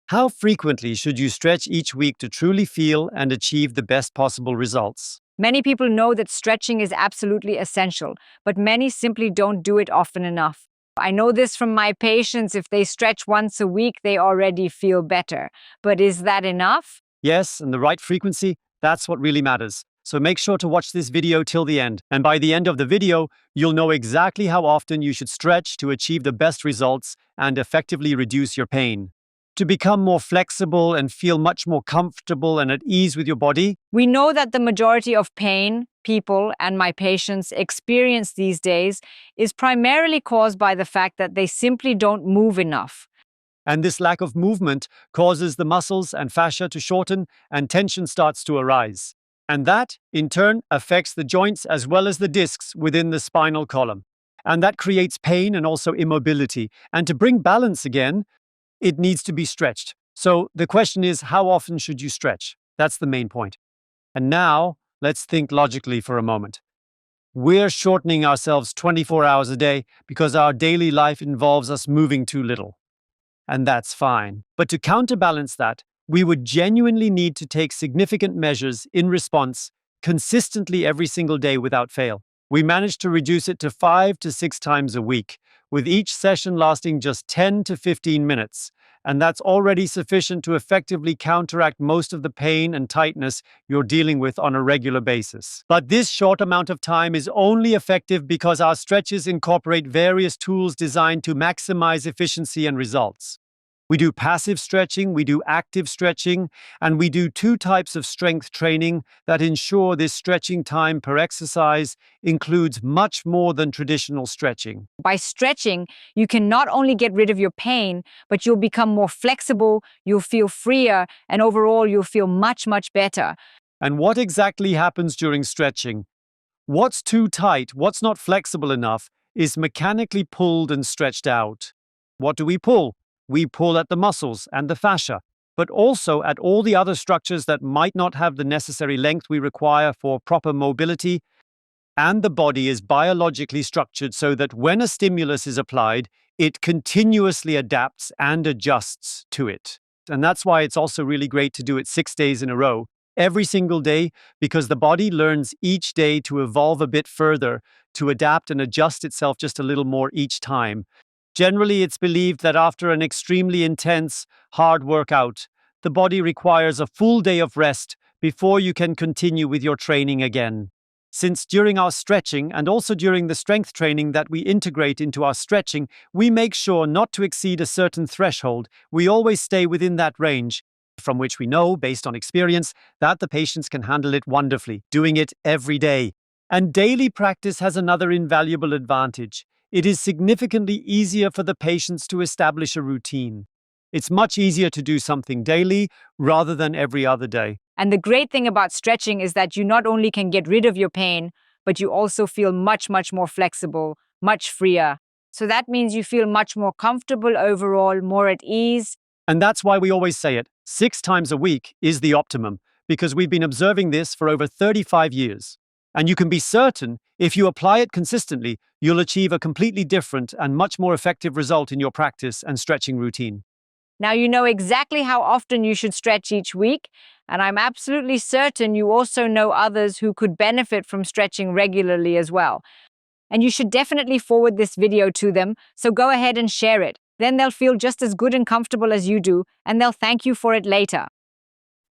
How frequently should you stretch each week to truly feel and achieve the best possible results? Many people know that stretching is absolutely essential, but many simply don't do it often enough. I know this from my patients. If they stretch once a week, they already feel better. But is that enough? Yes, and the right frequency, that's what really matters. So make sure to watch this video till the end. And by the end of the video, you'll know exactly how often you should stretch to achieve the best results and effectively reduce your pain. To become more flexible and feel much more comfortable and at ease with your body, We know that the majority of pain people and my patients experience these days is primarily caused by the fact that they simply don't move enough. and this lack of movement causes the muscles and fascia to shorten and tension starts to arise. And that, in turn, affects the joints as well as the discs within the spinal column. And that creates pain and also immobility. And to bring balance again, it needs to be stretched. So the question is, how often should you stretch? That's the main point. And now, let's think logically for a moment. We're shortening ourselves 24 hours a day because our daily life involves us moving too little. And that's fine. But to counterbalance that, we would genuinely need to take significant measures in response consistently every single day without fail. We managed to reduce it to 5 to 6 times a week, with each session lasting just 10 to 15 minutes. And that's already sufficient to effectively counteract most of the pain and tightness you're dealing with on a regular basis. But this short amount of time is only effective because our stretches incorporate various tools designed to maximize efficiency and results. We do passive stretching, we do active stretching, and we do two types of strength training that ensure this stretching time per exercise includes much more than traditional stretching. By stretching, you can not only get rid of your pain, but you'll become more flexible, you'll feel freer, and overall, you'll feel much, much better. And what exactly happens during stretching? What's too tight, what's not flexible enough, is mechanically pulled and stretched out. What do we pull? We pull at the muscles and the fascia, but also at all the other structures that might not have the necessary length we require for proper mobility. And the body is biologically structured so that when a stimulus is applied, it continuously adapts and adjusts to it. And that's why it's also really great to do it 6 days in a row, every single day, because the body learns each day to evolve a bit further, to adapt and adjust itself just a little more each time. Generally, it's believed that after an extremely intense, hard workout, the body requires a full day of rest before you can continue with your training again. Since during our stretching and also during the strength training that we integrate into our stretching, we make sure not to exceed a certain threshold, we always stay within that range, from which we know, based on experience, that the patients can handle it wonderfully, doing it every day. And daily practice has another invaluable advantage. It is significantly easier for the patients to establish a routine. It's much easier to do something daily rather than every other day. And the great thing about stretching is that you not only can get rid of your pain, but you also feel much, much more flexible, much freer. So that means you feel much more comfortable overall, more at ease. And that's why we always say it, 6 times a week is the optimum, because we've been observing this for over 35 years. And you can be certain, if you apply it consistently, you'll achieve a completely different and much more effective result in your practice and stretching routine. Now you know exactly how often you should stretch each week, and I'm absolutely certain you also know others who could benefit from stretching regularly as well. And you should definitely forward this video to them, so go ahead and share it. Then they'll feel just as good and comfortable as you do, and they'll thank you for it later.